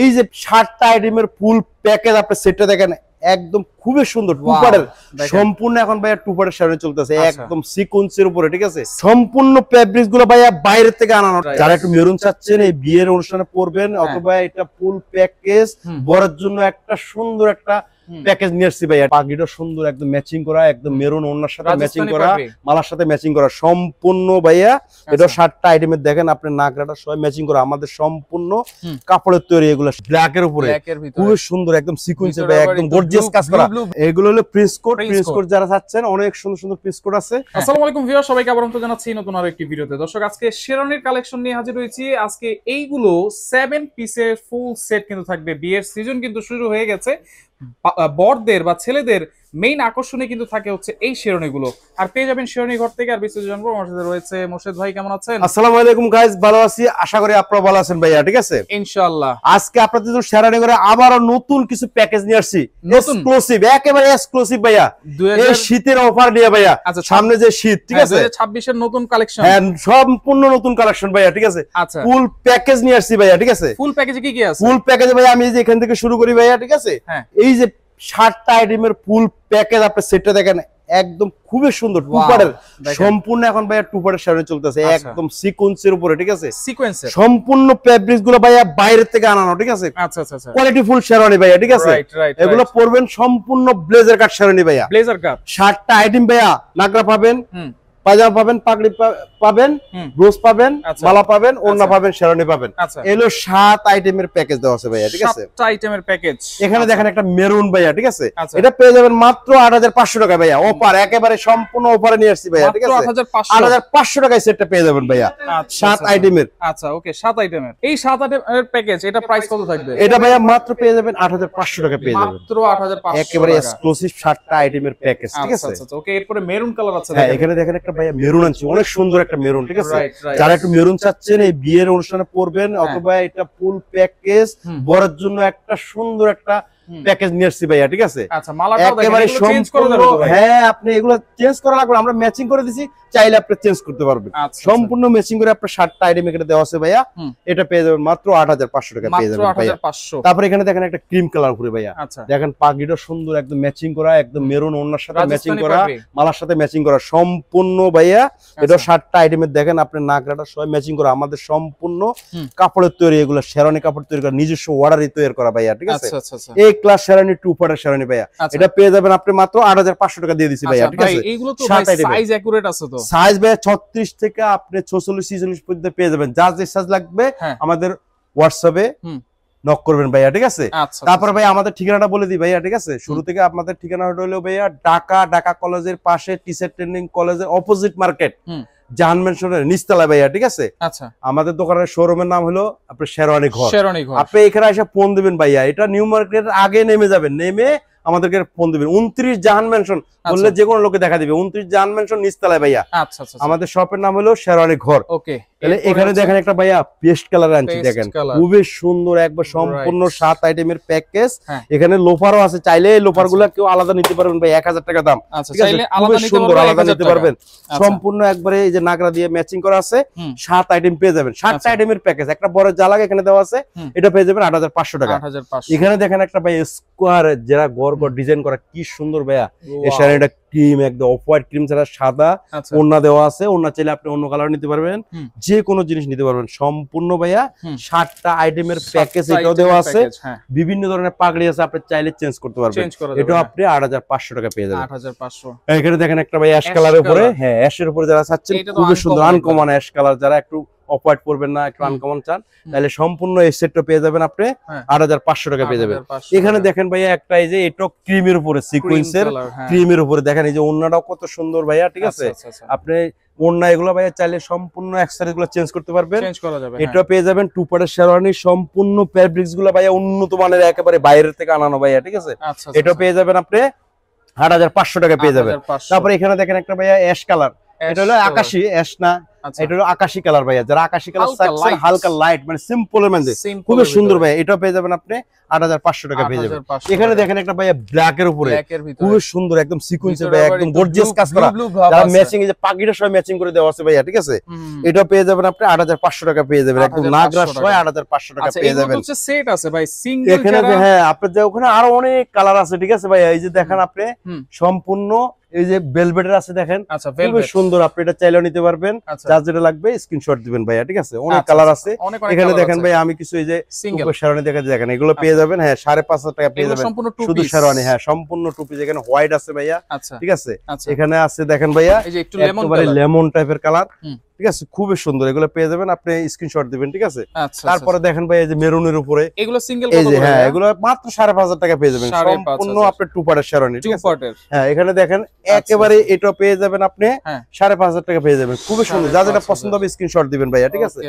এই যে 7টা আইটেমের ফুল প্যাকেজ আপনি সেটটা দেখেন, একদম খুবই সুন্দর টুপারের সম্পূর্ণ। এখন ভাইয়া টুপারের সামনে চলতেছে একদম সিকোয়েন্সের উপরে, ঠিক আছে। সম্পূর্ণ ফেব্রিক্স গুলো ভাইয়া বাইরে থেকে আনানো। যারা একটু মেরুন চাচ্ছেন এই বিয়ের অনুষ্ঠানে পরবেন, অথবা এটা ফুল প্যাকেজ বরের জন্য একটা সুন্দর একটা প্যাকেজ নিয়ে আসছি ভাইয়া। পাগড়িটা সুন্দর একদম ম্যাচিং করা, একদম মেরুন ওড়নার সাথে ম্যাচিং করা, মালার সাথে ম্যাচিং করা সম্পূর্ণ ভাইয়া। এটা 7টা আইটেমের দেখেন আপনি নাকরাটা সব ম্যাচিং করা, আমাদের সম্পূর্ণ কাপড়ের তৈরি। এগুলো ব্ল্যাকের উপরে খুবই সুন্দর একদম সিকোয়েন্সের ভাই, একদম গর্জিয়াস কাজ করা। এগুলো হলো প্রিন্স কোট। প্রিন্স কোট যারা চাচ্ছেন অনেক সুন্দর সুন্দর প্রিন্স কোট আছে। আসসালামু আলাইকুম ভিউয়ার, সবাইকে আবার আমন্ত্রণ জানাচ্ছি নতুন আরো একটি ভিডিওতে। দর্শক, আজকে শেরওয়ানির কালেকশন নিয়ে হাজির হয়েছি। আজকে এইগুলো 7 পিসের ফুল সেট কিন্তু থাকবে। বিয়ের সিজন কিন্তু শুরু হয়ে গেছে। বরদের বা ছেলেদের মেইন আকর্ষণে কিন্তু থাকে হচ্ছে এই শেরওয়ানিগুলো। আর পেয়ে যাবেন শেরওয়ানি ঘর থেকে। আর বিস্তারিত জানবো, আমার সাথে রয়েছে মোর্শেদ ভাই। কেমন আছেন? আসসালামু আলাইকুম গাইস, ভালো আছি, আশা করি আপনারা ভালো আছেন ভাইয়া, ঠিক আছে ইনশাআল্লাহ। আজকে আপনাদের জন্য শেরওয়ানি করে আবারো নতুন কিছু প্যাকেজ নিয়ে আসছি, এক্সক্লুসিভ, একেবারে এক্সক্লুসিভ ভাইয়া। এই শীতের অফার নিয়ে ভাইয়া, সামনে যে শীত, ঠিক আছে, 2026 এর নতুন কালেকশন। হ্যাঁ, সম্পূর্ণ নতুন কালেকশন ভাইয়া, ঠিক আছে। ফুল প্যাকেজ নিয়ে আসছি ভাইয়া, ঠিক আছে। ফুল প্যাকেজে কি কি আছে? ফুল প্যাকেজে ভাইয়া আমি যে এখান থেকে শুরু করি ভাইয়া, ঠিক আছে। এই যে 7টা আইটেমের ফুল প্যাকেজ আপনি সেটটা দেখেন, একদম খুবই সুন্দর টুপারের সম্পূর্ণ। এখন ভাইয়া টুপারের সামনে চলতেছে একদম সিকোয়েন্সের উপরে, ঠিক আছে। সিকোয়েন্সের সম্পূর্ণ ফেব্রিক্স গুলো ভাইয়া বাইরে থেকে আনানো, ঠিক আছে। আচ্ছা আচ্ছা আচ্ছা, কোয়ালিটি ফুল শেরওয়ানি ভাইয়া, ঠিক আছে। এগুলো পরবেন সম্পূর্ণ ব্লেজার কাট শেরওয়ানি ভাইয়া। ব্লেজার কাট 7টা আইটেম ভাইয়া, নাগরা পাবেন, পাজামা পাবেন, পাগড়ি পাবেন, ব্রোজ পাবেন, মালা পাবেন, ওড়না পাবেন, শেরওয়ানি পাবেন। এলো 7 আইটেমের প্যাকেজ দেওয়া আছে ভাইয়া, ঠিক আছে। 7টা আইটেমের প্যাকেজ। এখানে দেখেন একটা মেরুন ভাইয়া, ঠিক আছে। এটা পেয়ে যাবেন মাত্র 8500 টাকা ভাইয়া। অফার, একেবারে সম্পূর্ণ অফারে নিয়ে আসছি ভাইয়া, ঠিক আছে। 8500 টাকায় সেটটা পেয়ে যাবেন ভাইয়া 7 আইটেমের। আচ্ছা, ওকে, 7 আইটেমের। এই 7 আইটেমের প্যাকেজ, এটা প্রাইস কত থাকবে? এটা ভাইয়া মাত্র পেয়ে যাবেন 8500 টাকা পেয়ে যাবেন, মাত্র 8500, একেবারে এক্সক্লুসিভ 7টা আইটেমের প্যাকেজ, ঠিক আছে। আচ্ছা, ওকে। এরপরে মেরুন কালার আছে। হ্যাঁ, এখানে দেখেন একটা ভাইয়া মেরুন আছে, অনেক সুন্দর একটা মেরুন, ঠিক আছে। যারা একটু মেরুন চাচ্ছেন এই বিয়ের অনুষ্ঠানে পরবেন, অথবা এটা ফুল প্যাকেজ বরের জন্য একটা সুন্দর একটা প্যাকেজ নিয়ে আসছি ভাইয়া, ঠিক আছে। আচ্ছা, মালাটাও দেখেন, একেবারে এগুলো চেঞ্জ করে দেব। হ্যাঁ, আপনি এগুলো চেঞ্জ করা লাগবে, আমরা ম্যাচিং করে দিছি, চাইলে আপনি চেঞ্জ করতে পারবেন। সম্পূর্ণ ম্যাচিং করে আপনার 7টা আইটেম এখানে দেওয়া আছে ভাইয়া। এটা পেয়ে যাবেন মাত্র 8500 টাকা পেয়ে যাবেন ভাইয়া। তারপর এখানে দেখেন একটা ক্রিম কালার করে ভাইয়া, দেখেন পাগড়িটা সুন্দর একদম ম্যাচিং করা, একদম মেরুন ওড়নার সাথে ম্যাচিং করা, মালার সাথে ম্যাচিং করা সম্পূর্ণ ভাইয়া। এটা 7টা আইটেমের দেখেন আপনি নাকরাটা সব ম্যাচিং করা, আমাদের সম্পূর্ণ কাপড়ের তৈরি। এগুলো শেরওয়ানি কাপড় তৈরি করা, নিজস্ব অর্ডারে তৈরি করা ভাইয়া, ঠিক আছে। এই ক্লাস শেরওয়ানি টুপারের শেরওয়ানি ভাইয়া, এটা পেয়ে যাবেন আপনি মাত্র 8500 টাকা দিয়ে দিছি ভাইয়া, ঠিক আছে। এইগুলো তো সাইজ একুরেট আছে তো? সাইজ ভাইয়া 36 থেকে আপনি 46 46 পর্যন্ত পেয়ে যাবেন। যার যে সাইজ লাগবে আমাদের হোয়াটসঅ্যাপে নক করবেন ভাইয়া, ঠিক আছে। তারপর ভাই আমাদের ঠিকানাটা বলে দিই ভাইয়া, ঠিক আছে। শুরু থেকে আপনাদের ঠিকানা হলো ভাইয়া ঢাকা কলেজের পাশে, টিচার ট্রেনিং কলেজের অপোজিট মার্কেট, জাহান মেনশনের নিচতলা ভাইয়া, ঠিক আছে। আচ্ছা, আমাদের দোকানের শোরুমের নাম হলো আপনার শেরওয়ানি ঘর। আপনি এখানে এসে ফোন দিবেন ভাইয়া, এটা নিউ মার্কেটের আগে নেমে যাবেন, নেমে আমাদেরকে ফোন দিবেন। 29 জাহান মেনশন বললে যে কোনো লোকে দেখা দিবে। 29 জাহান মেনশন নিচতলায় ভাইয়া। আচ্ছা, আমাদের শপের নাম হলো শেরওয়ানি ঘর। ওকে, তাহলে এখানে দেখেন একটা ভাইয়া পেস্ট কালার আনছি, দেখেন খুবই সুন্দর, একবার সম্পূর্ণ 7 আইটেমের প্যাকেজ। এখানে লোফারও আছে, চাইলে এই লোফার গুলা কেউ আলাদা নিতে পারবেন ভাই, 1000 টাকা দাম, ঠিক আছে। খুবই সুন্দর, আলাদা নিতে পারবেন। সম্পূর্ণ একবারে এই যে নাগরা দিয়ে ম্যাচিং করা আছে, 7 আইটেম পেয়ে যাবেন। 7টা আইটেমের প্যাকেজ, একটা বড় জালাগ এখানে দেওয়া আছে, এটা পেয়ে যাবেন 8500 টাকা। এখানে দেখেন একটা ভাই স্কোয়ার যারা গড় ডিজাইন করা, কি সুন্দর ভাইয়া। এই শাড়িটা ক্রিম, একদম অফ হোয়াইট ক্রিম ছাড়া সাদা ওড়না দেওয়া আছে। ওড়না চাইলে আপনি অন্য কালার নিতে পারবেন, যে কোনো জিনিস নিতে পারবেন। সম্পূর্ণ ভাইয়া 7টা আইটেমের প্যাকেজ এটাও দেওয়া আছে। বিভিন্ন ধরনের পাগড়ি আছে, আপনি চাইলে চেঞ্জ করতে পারবেন। এটা আপনি 8500 টাকা পেয়ে যাবেন। 8500। এখানে দেখেন একটা ভাই অ্যাশ কালারের উপরে, হ্যাঁ অ্যাশের উপরে যারা চাচ্ছেন খুবই সুন্দর আনকমন অ্যাশ কালার, যারা একটু অফ হোয়াইট পরবেন না, একটু আনকমন চান, তাহলে সম্পূর্ণ এই সেটটা পেয়ে যাবেন আপনি 8500 টাকা পেয়ে যাবেন। এখানে দেখেন ভাইয়া একটা এই যে এটা ক্রিমের উপরে, সিকোয়েন্সের ক্রিমের উপরে, দেখেন এই যে ওড়নাটাও কত সুন্দর ভাইয়া, ঠিক আছে। আপনি ওড়না এগুলো ভাইয়া চাইলে সম্পূর্ণ অ্যাকসেসরিজ গুলো চেঞ্জ করতে পারবেন, চেঞ্জ করা যাবে। এটা পেয়ে যাবেন টুপারের শেরওয়ানি। সম্পূর্ণ ফেব্রিক্স গুলো ভাইয়া উন্নত মানের, একেবারে বাইরের থেকে আনানো ভাইয়া, ঠিক আছে। এটা পেয়ে যাবেন আপনি 8500 টাকা পেয়ে যাবেন। তারপরে এখানে দেখেন একটা ভাইয়া অ্যাশ কালার, এটা হলো আকাশী অ্যাশ না, এটা হলো আকাশি কালার ভাইয়া, যারা আকাশি কালার চাচ্ছেন হালকা লাইট মানে সিম্পল এর মধ্যে খুব সুন্দর ভাইয়া, এটা পেয়ে যাবেন আপনি 8500 টাকা পেয়ে যাবেন। এখানে দেখেন একটা ভাইয়া ব্ল্যাক এর উপরে খুব সুন্দর একদম সিকোয়েন্সে ভাইয়া, একদম গর্জিয়াস কাজ করা, যারা ম্যাচিং এই যে পাগড়িটার সঙ্গে ম্যাচিং করে দেওয়া আছে ভাইয়া, ঠিক আছে? এটা পেয়ে যাবেন আপনি 8500 টাকা পেয়ে যাবেন, একদম নাগরাজ হয় 8500 টাকা পেয়ে যাবেন। হচ্ছে সেট আছে ভাই সিঙ্গেল, এখানে হ্যাঁ আপনার যে ওখানে আরো অনেক কালার আছে, ঠিক আছে ভাইয়া? এই যে দেখেন আপনি সম্পূর্ণ এই যে ভেলভেটের আছে দেখেন, খুব সুন্দর, আপনি এটা চাইলেও নিতে পারবেন, যার যেটা লাগবে স্ক্রিনশট দিবেন ভাইয়া, ঠিক আছে? অনেক কালার আছে এখানে দেখেন ভাইয়া, আমি কিছু এই যে উপর শেরওয়ানি দেখেন, এগুলো পেয়ে যাবেন হ্যাঁ 5500 টাকা পেয়ে যাবেন শুধু শেরওয়ানি, হ্যাঁ সম্পূর্ণ টু পিস। এখানে হোয়াইট আছে ভাইয়া, ঠিক আছে? এখানে আছে দেখেন ভাইয়া একেবারে লেমন টাইপের কালার, ঠিক আছে? খুবই সুন্দর, এগুলো পেয়ে যাবেন, আপনি স্ক্রিনশট দিবেন, ঠিক আছে? তারপরে দেখেন ভাই এই যে মেরুনের উপরে এগুলো সিঙ্গেল এই যে হ্যাঁ এগুলো মাত্র 5500 টাকা পেয়ে যাবেন, সম্পূর্ণ আপনার টু পার্টের শেরওয়ানি, ঠিক আছে? হ্যাঁ এখানে দেখেন একেবারে এটা পেয়ে যাবেন আপনি 5500 টাকা পেয়ে যাবেন, খুবই সুন্দর, যা যেটা পছন্দ হবে স্ক্রিনশট দিবেন ভাইয়া, ঠিক আছে?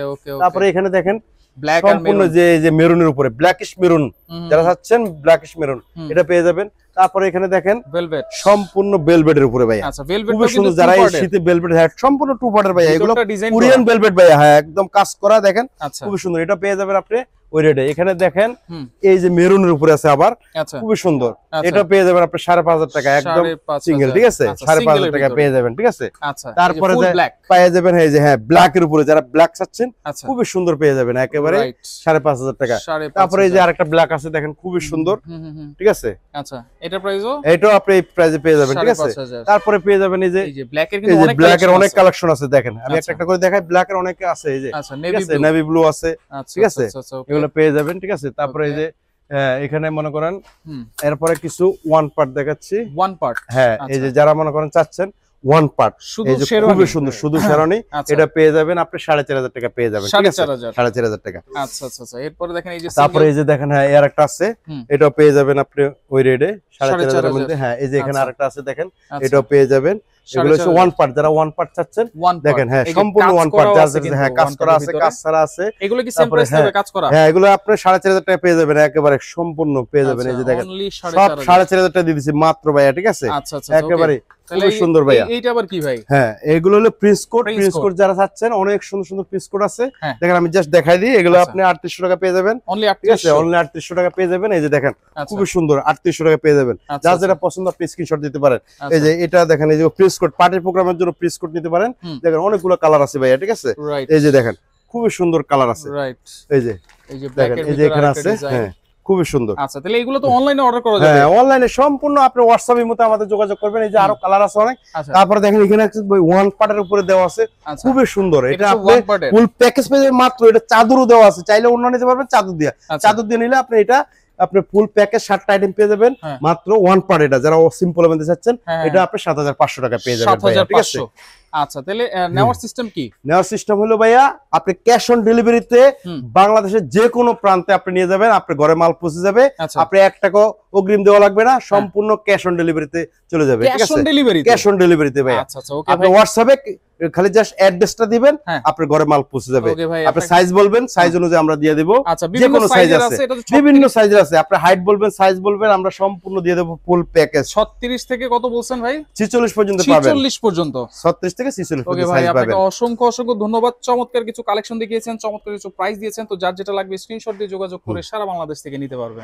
তারপরে এখানে দেখেন ব্ল্যাক আর মেরুন, যে মেরুনের উপরে ব্ল্যাকিশ মেরুন, যারা চাচ্ছেন ব্ল্যাকিশ মেরুন এটা পেয়ে যাবেন। তারপরে এখানে দেখেন ভেলভেট, সম্পূর্ণ ভেলভেটের উপরে ভাইয়া, আচ্ছা ভেলভেট খুব সুন্দর, যারা এই শীতে ভেলভেট হ্যাঁ সম্পূর্ণ টু পার্টের ভাইয়া, এগুলো কোরিয়ান ভেলভেট ভাইয়া, হ্যাঁ একদম কাজ করা দেখেন, খুব সুন্দর, এটা পেয়ে যাবেন আপনি ওই রেটে। এখানে দেখেন এই যে মেরুনের উপরে আছে আবার খুব সুন্দর, এটা পেয়ে যাবেন আপনি 5500 টাকা একদম সিঙ্গেল, ঠিক আছে? 5500 টাকা পেয়ে যাবেন, ঠিক আছে? তারপরে পেয়ে যাবেন এই যে হ্যাঁ ব্ল্যাক এর উপরে, যারা ব্ল্যাক চাচ্ছেন খুব সুন্দর পেয়ে যাবেন একেবারে 5500 টাকা। তারপরে এই যে আরেকটা ব্ল্যাক আছে দেখেন খুব সুন্দর, ঠিক আছে? আচ্ছা এটা প্রাইসও এটাও আপনি এই প্রাইসে পেয়ে যাবেন, ঠিক আছে? তারপরে পেয়ে যাবেন এই যে ব্ল্যাক এর কিন্তু অনেক কালেকশন আছে দেখেন, আমি একটা একটা করে দেখাই, ব্ল্যাক এর অনেক আছে, এই যে নেভি ব্লু আছে, ঠিক আছে? এগুলো পেয়ে যাবেন, ঠিক আছে? তারপরে এই যে এখানে মনে করেন এরপরে কিছু ওয়ান পার্ট দেখাচ্ছি, ওয়ান পার্ট হ্যাঁ এই যে যারা মনে করেন চাচ্ছেন ওয়ান পার্ট, এই যে খুবই সুন্দর শুধু শেরওয়ানি, এটা পেয়ে যাবেন আপনি 4500 টাকা পেয়ে যাবেন, ঠিক আছে? 4500 টাকা। আচ্ছা আচ্ছা আচ্ছা, এরপরে দেখেন এই যে তারপরে এই যে দেখেন হ্যাঁ এর একটা আছে, এটাও পেয়ে যাবেন আপনি ওই রেটে 4500 এর মধ্যে। হ্যাঁ এই যে এখানে আরেকটা আছে দেখেন, এটাও পেয়ে যাবেন, এগুলো হচ্ছে ওয়ান পার্ট, যারা ওয়ান পার্ট চাচ্ছেন দেখেন হ্যাঁ সম্পূর্ণ ওয়ান পার্ট, যারা হ্যাঁ কাজ করা আছে কাজ ছাড়া আছে, এগুলো কি সেম প্রাইস হবে কাজ করা? হ্যাঁ এগুলো আপনি 4500 টাকা পেয়ে যাবেন, একেবারে সম্পূর্ণ পেয়ে যাবেন, এই যে দেখেন সব 4500 টাকা দিয়ে দিছি মাত্র ভাইয়া, ঠিক আছে? আচ্ছা আচ্ছা একেবারে খুব সুন্দর ভাইয়া। এইটা আবার কি ভাই? হ্যাঁ এগুলো হলো প্রিন্স কোট, প্রিন্স কোট যারা চাচ্ছেন অনেক সুন্দর সুন্দর প্রিন্স কোট আছে, দেখেন আমি জাস্ট দেখাই দিই, এগুলো আপনি 3800 টাকা পেয়ে যাবেন, অনলি 3800 টাকা পেয়ে যাবেন, এই যে দেখেন খুব সুন্দর 3800 টাকা পেয়ে যাবেন, যা যেটা পছন্দ আপনি স্ক্রিনশট দিতে পারেন। এই যে এটা দেখেন এই যে প্রিন্স কোট, পার্টি প্রোগ্রামের জন্য প্রিন্স কোট নিতে পারেন, দেখেন অনেকগুলো কালার আছে ভাইয়া, ঠিক আছে? এই যে দেখেন খুব সুন্দর কালার আছে, এই যে দেখেন এই যে এখানে আছে, হ্যাঁ খুবই সুন্দর। আচ্ছা তাহলে এগুলো তো অনলাইনে অর্ডার করা যাবে? হ্যাঁ অনলাইনে সম্পূর্ণ আপনি হোয়াটসঅ্যাপের মধ্যে আমাদের যোগাযোগ করবেন, এই যে আরো কালার আছে অনেক। তারপরে দেখেন এখানে ওয়ান পার্টের উপরে দেওয়া আছে, খুবই সুন্দর, এটা আপনি ফুল প্যাকেজ পেয়ে মাত্র, এটা চাদরও দেওয়া আছে, চাইলে অন্য নিতে পারবেন চাদর দিয়ে, চাদর দিয়ে নিলে আপনি এটা আপনি ফুল প্যাকেজ 7টা আইটেম পেয়ে যাবেন মাত্র ওয়ান পার্ট, এটা যারা সিম্পল মধ্যে চাচ্ছেন এটা আপনি 7500 টাকা পেয়ে যাবেন, ঠিক আছে? আচ্ছা তাহলে নেওয়ার সিস্টেম কি? নেওয়ার সিস্টেম হলো ভাইয়া আপনি ক্যাশ অন ডেলিভারিতে বাংলাদেশের যে কোনো প্রান্তে আপনি নিয়ে যাবেন, আপনার ঘরে মাল পৌঁছে যাবে, আপনি 1 টাকা অগ্রিম দেওয়া লাগবে না, সম্পূর্ণ ক্যাশ অন ডেলিভারিতে চলে যাবে, ঠিক আছে? ক্যাশ অন ডেলিভারিতে ভাইয়া। আচ্ছা আচ্ছা ওকে, আপনি হোয়াটসঅ্যাপে খালি জাস্ট অ্যাড্রেসটা দিবেন, আপনার ঘরে মাল পৌঁছে যাবে, আপনি সাইজ বলবেন, সাইজ অনুযায়ী আমরা দিয়ে দেব, যে কোনো সাইজ আছে, বিভিন্ন সাইজের আছে, আপনি হাইট বলবেন, সাইজ বলবেন, আমরা সম্পূর্ণ দিয়ে দেব ফুল প্যাকেজ। 36 থেকে কত বলছেন ভাই? 46 পর্যন্ত পাবেন, 46 পর্যন্ত, 36 থেকে 46 পর্যন্ত সাইজ পাবেন। আপনাকে অসংখ্য অসংখ্য ধন্যবাদ, চমৎকার কিছু কালেকশন দেখিয়েছেন, চমৎকার কিছু প্রাইস দিয়েছেন, তো যার যেটা লাগবে স্ক্রিনশট দিয়ে যোগাযোগ করে সারা বাংলাদেশ থেকে নিতে পারবেন।